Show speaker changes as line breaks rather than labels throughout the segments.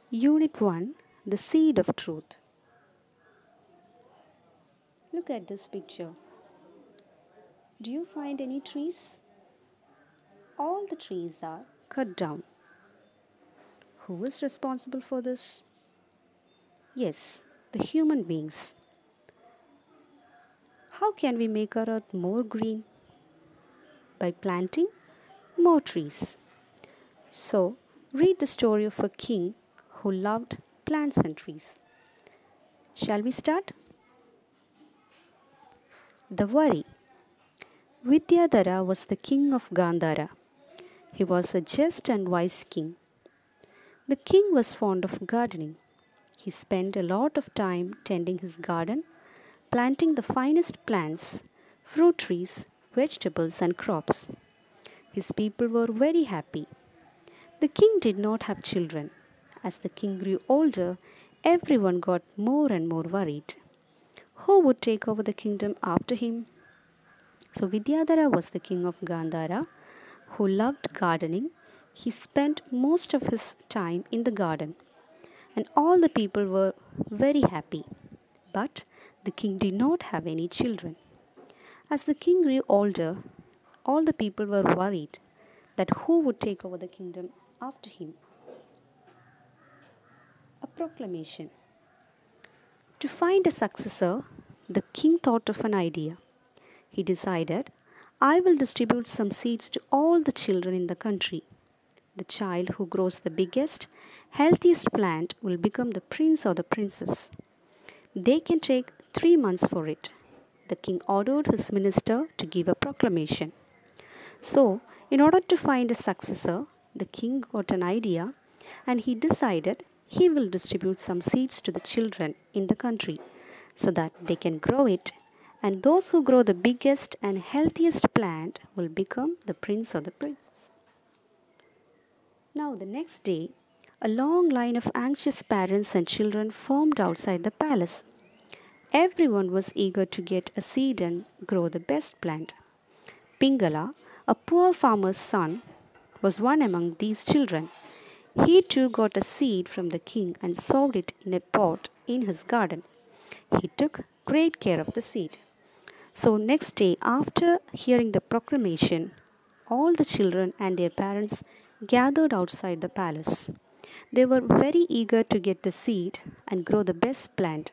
Unit 1, The Seed of Truth. Look at this picture. Do you find any trees? All the trees are cut down. Who is responsible for this? Yes, the human beings. How can we make our earth more green? By planting more trees. So, read the story of a king who loved plants and trees. Shall we start? The worry. Vidyadhara was the king of Gandhara. He was a just and wise king. The king was fond of gardening. He spent a lot of time tending his garden, planting the finest plants, fruit trees, vegetables, and crops. His people were very happy. The king did not have children. As the king grew older, everyone got more and more worried. Who would take over the kingdom after him? So Vidyadhara was the king of Gandhara who loved gardening. He spent most of his time in the garden, and all the people were very happy. But the king did not have any children. As the king grew older, all the people were worried that who would take over the kingdom after him. A proclamation. To find a successor, the king thought of an idea. He decided, I will distribute some seeds to all the children in the country. The child who grows the biggest, healthiest plant will become the prince or the princess. They can take 3 months for it. The king ordered his minister to give a proclamation. So, in order to find a successor, the king got an idea and he decided he will distribute some seeds to the children in the country so that they can grow it, and those who grow the biggest and healthiest plant will become the prince or the princess. Now, the next day, a long line of anxious parents and children formed outside the palace. Everyone was eager to get a seed and grow the best plant. Pingala, a poor farmer's son, was one among these children. He too got a seed from the king and sowed it in a pot in his garden. He took great care of the seed. So, next day, after hearing the proclamation, all the children and their parents gathered outside the palace. They were very eager to get the seed and grow the best plant.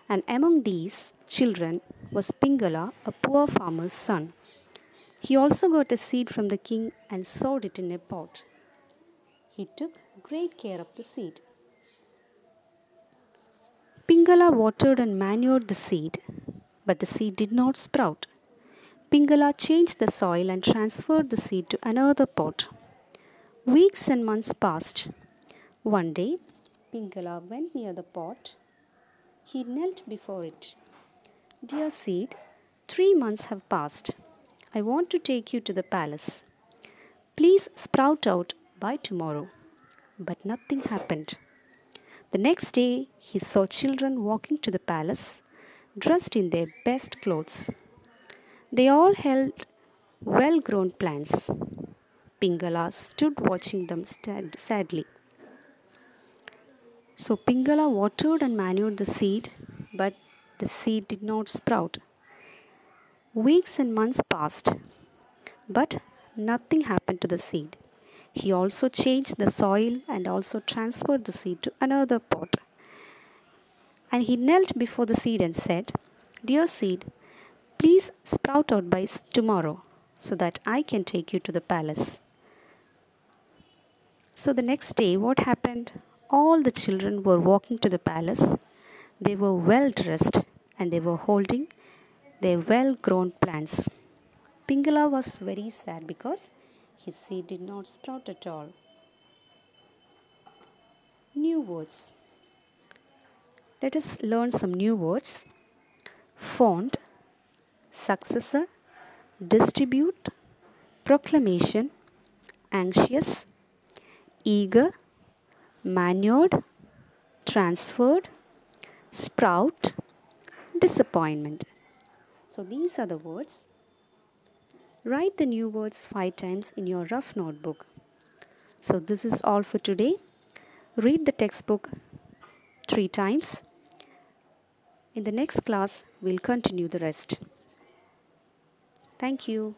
And among these children was Pingala, a poor farmer's son. He also got a seed from the king and sowed it in a pot. He took great care of the seed. Pingala watered and manured the seed, but the seed did not sprout. Pingala changed the soil and transferred the seed to another pot. Weeks and months passed. One day, Pingala went near the pot. He knelt before it. Dear seed, 3 months have passed. I want to take you to the palace. Please sprout out by tomorrow. But nothing happened. The next day, he saw children walking to the palace, dressed in their best clothes. They all held well-grown plants. Pingala stood watching them sadly. So Pingala watered and manured the seed, but the seed did not sprout. Weeks and months passed, but nothing happened to the seed. He also changed the soil and also transferred the seed to another pot. And he knelt before the seed and said, Dear seed, please sprout out by tomorrow so that I can take you to the palace. So the next day, what happened? All the children were walking to the palace. They were well dressed and they were holding their well grown plants. Pingala was very sad because his seed did not sprout at all. New words. Let us learn some new words. Fond, successor, distribute, proclamation, anxious, eager, manured, transferred, sprout, disappointment. So these are the words. Write the new words 5 times in your rough notebook. So this is all for today. Read the textbook 3 times. In the next class, we'll continue the rest. Thank you.